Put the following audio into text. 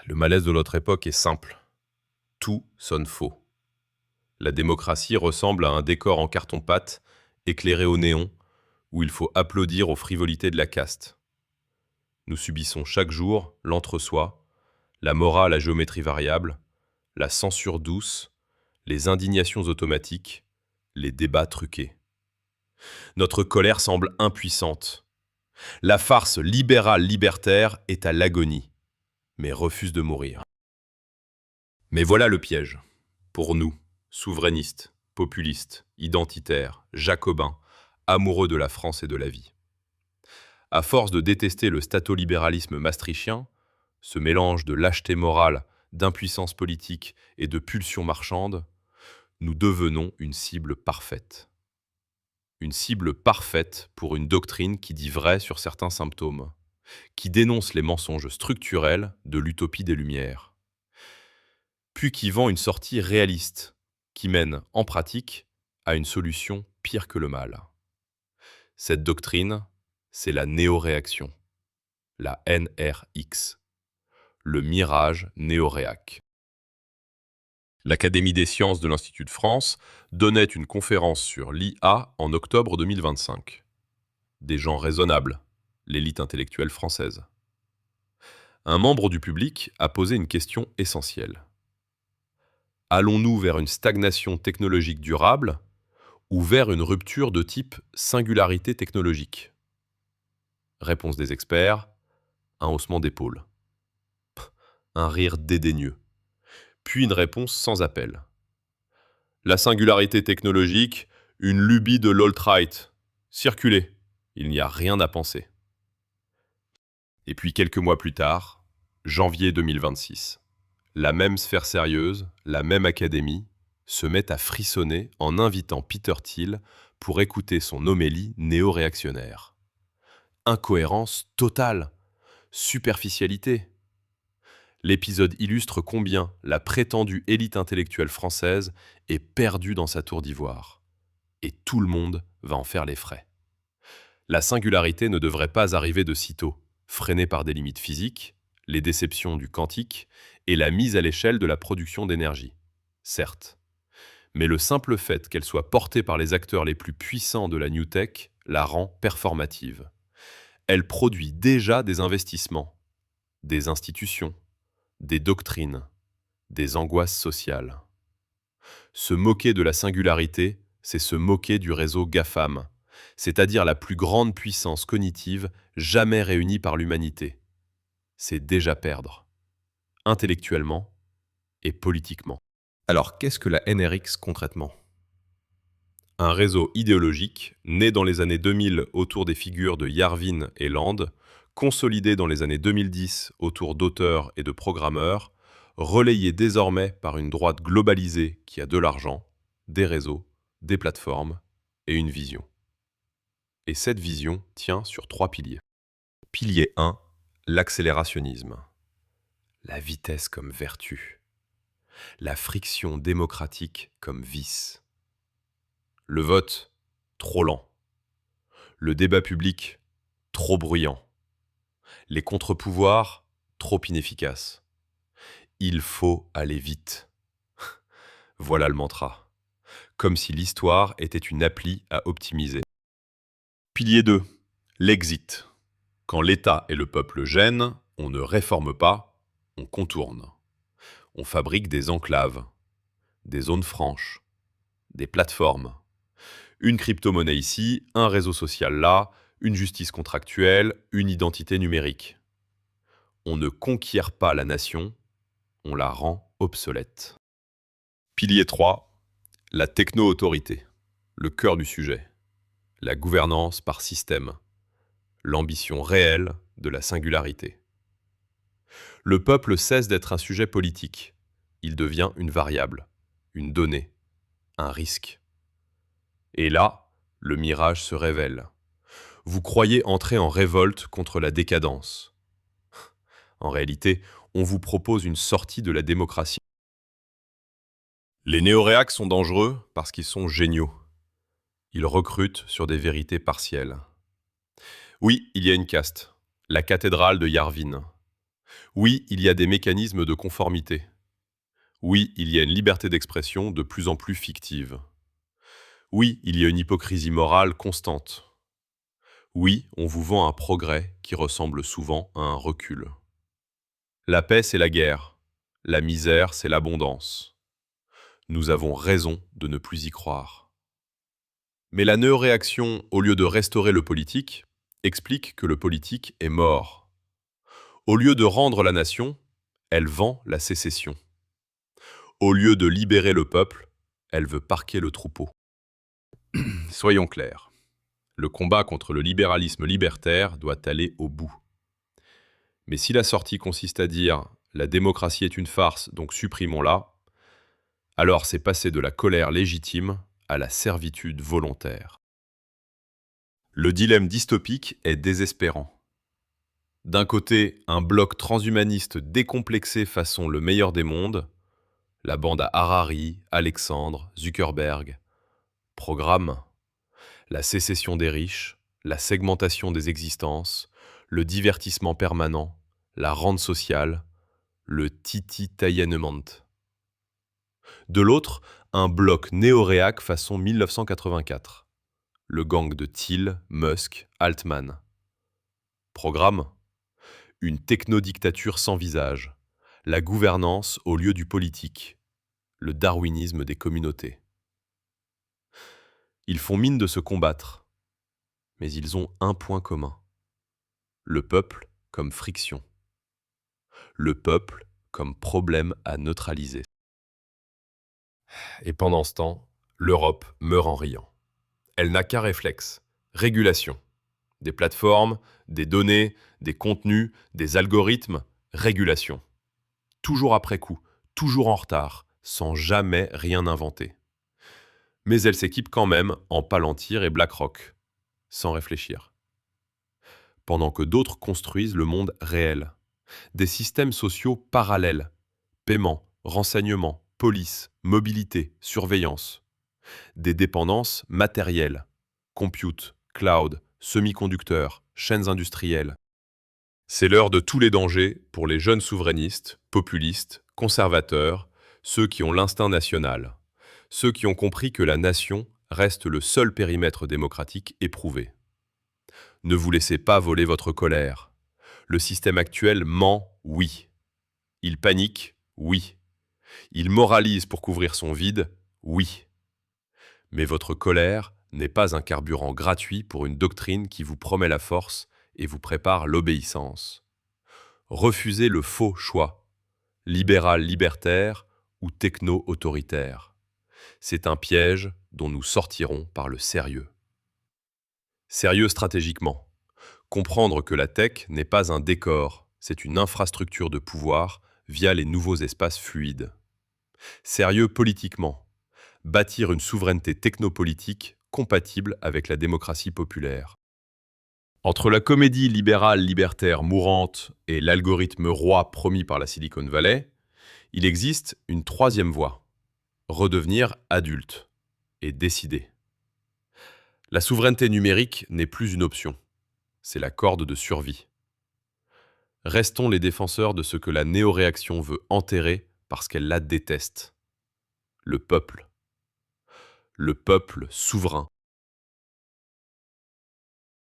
Le malaise de notre époque est simple. Tout sonne faux. La démocratie ressemble à un décor en carton-pâte, éclairé au néon, où il faut applaudir aux frivolités de la caste. Nous subissons chaque jour l'entre-soi, la morale à géométrie variable, la censure douce, les indignations automatiques, les débats truqués. Notre colère semble impuissante. La farce libérale-libertaire est à l'agonie, mais refuse de mourir. Mais voilà le piège. Pour nous, souverainistes, populistes, identitaires, jacobins, amoureux de la France et de la vie. À force de détester le stato-libéralisme maastrichtien, ce mélange de lâcheté morale, d'impuissance politique et de pulsion marchande, nous devenons une cible parfaite. Une cible parfaite pour une doctrine qui dit vrai sur certains symptômes, qui dénonce les mensonges structurels de l'utopie des Lumières, puis qui vend une sortie réaliste, qui mène, en pratique, à une solution pire que le mal. Cette doctrine, c'est la néoréaction, la NRX, le mirage néoréac. L'Académie des sciences de l'Institut de France donnait une conférence sur l'IA en octobre 2025. Des gens raisonnables, l'élite intellectuelle française. Un membre du public a posé une question essentielle. Allons-nous vers une stagnation technologique durable ou vers une rupture de type singularité technologique? Réponse des experts, un haussement d'épaules. Un rire dédaigneux. Puis une réponse sans appel. La singularité technologique, une lubie de l'alt-right. Circulez, il n'y a rien à penser. Et puis quelques mois plus tard, janvier 2026, la même sphère sérieuse, la même académie, se met à frissonner en invitant Peter Thiel pour écouter son homélie néo-réactionnaire. Incohérence totale, superficialité. L'épisode illustre combien la prétendue élite intellectuelle française est perdue dans sa tour d'ivoire. Et tout le monde va en faire les frais. La singularité ne devrait pas arriver de sitôt, freinée par des limites physiques, les déceptions du quantique et la mise à l'échelle de la production d'énergie. Certes. Mais le simple fait qu'elle soit portée par les acteurs les plus puissants de la New Tech la rend performative. Elle produit déjà des investissements, des institutions, des doctrines, des angoisses sociales. Se moquer de la singularité, c'est se moquer du réseau GAFAM, c'est-à-dire la plus grande puissance cognitive jamais réunie par l'humanité. C'est déjà perdre, intellectuellement et politiquement. Alors, qu'est-ce que la NRX concrètement? Un réseau idéologique, né dans les années 2000 autour des figures de Yarvin et Land, consolidé dans les années 2010 autour d'auteurs et de programmeurs, relayé désormais par une droite globalisée qui a de l'argent, des réseaux, des plateformes et une vision. Et cette vision tient sur 3 piliers. Pilier 1, l'accélérationnisme. La vitesse comme vertu. La friction démocratique comme vice. Le vote, trop lent. Le débat public, trop bruyant. Les contre-pouvoirs, trop inefficaces. Il faut aller vite. Voilà le mantra. Comme si l'histoire était une appli à optimiser. Pilier 2, l'exit. Quand l'État et le peuple gênent, on ne réforme pas, on contourne. On fabrique des enclaves, des zones franches, des plateformes. Une crypto-monnaie ici, un réseau social là, une justice contractuelle, une identité numérique. On ne conquiert pas la nation, on la rend obsolète. Pilier 3, la techno-autorité, le cœur du sujet. La gouvernance par système, l'ambition réelle de la singularité. Le peuple cesse d'être un sujet politique. Il devient une variable, une donnée, un risque. Et là, le mirage se révèle. Vous croyez entrer en révolte contre la décadence. En réalité, on vous propose une sortie de la démocratie. Les néoréacs sont dangereux parce qu'ils sont géniaux. Ils recrutent sur des vérités partielles. Oui, il y a une caste, la cathédrale de Yarvin. Oui, il y a des mécanismes de conformité. Oui, il y a une liberté d'expression de plus en plus fictive. Oui, il y a une hypocrisie morale constante. Oui, on vous vend un progrès qui ressemble souvent à un recul. La paix, c'est la guerre. La misère, c'est l'abondance. Nous avons raison de ne plus y croire. Mais la néoréaction, au lieu de restaurer le politique, explique que le politique est mort. Au lieu de rendre la nation, elle vend la sécession. Au lieu de libérer le peuple, elle veut parquer le troupeau. Soyons clairs, le combat contre le libéralisme libertaire doit aller au bout. Mais si la sortie consiste à dire «la démocratie est une farce, donc supprimons-la», alors c'est passer de la colère légitime à la servitude volontaire. Le dilemme dystopique est désespérant. D'un côté, un bloc transhumaniste décomplexé façon le meilleur des mondes, la bande à Harari, Alexandre, Zuckerberg, programme la sécession des riches, la segmentation des existences, le divertissement permanent, la rente sociale, le tititaiennement. De l'autre, un bloc néo-réac façon 1984, le gang de Thiel, Musk, Altman. Programme une technodictature sans visage, la gouvernance au lieu du politique, le darwinisme des communautés. Ils font mine de se combattre, mais ils ont un point commun. Le peuple comme friction. Le peuple comme problème à neutraliser. Et pendant ce temps, l'Europe meurt en riant. Elle n'a qu'un réflexe, régulation. Des plateformes, des données, des contenus, des algorithmes, régulation. Toujours après coup, toujours en retard, sans jamais rien inventer. Mais elle s'équipe quand même en Palantir et BlackRock, sans réfléchir. Pendant que d'autres construisent le monde réel. Des systèmes sociaux parallèles. Paiement, renseignement, police, mobilité, surveillance. Des dépendances matérielles. Compute, cloud, semi-conducteurs, chaînes industrielles. C'est l'heure de tous les dangers pour les jeunes souverainistes, populistes, conservateurs, ceux qui ont l'instinct national, ceux qui ont compris que la nation reste le seul périmètre démocratique éprouvé. Ne vous laissez pas voler votre colère. Le système actuel ment, oui. Il panique, oui. Il moralise pour couvrir son vide, oui. Mais votre colère n'est pas un carburant gratuit pour une doctrine qui vous promet la force et vous prépare l'obéissance. Refusez le faux choix, libéral libertaire ou techno-autoritaire. C'est un piège dont nous sortirons par le sérieux. Sérieux stratégiquement. Comprendre que la tech n'est pas un décor, c'est une infrastructure de pouvoir via les nouveaux espaces fluides. Sérieux politiquement. Bâtir une souveraineté technopolitique compatible avec la démocratie populaire. Entre la comédie libérale libertaire mourante et l'algorithme roi promis par la Silicon Valley, il existe une troisième voie. Redevenir adulte et décider. La souveraineté numérique n'est plus une option. C'est la corde de survie. Restons les défenseurs de ce que la néoréaction veut enterrer parce qu'elle la déteste. Le peuple. Le peuple souverain.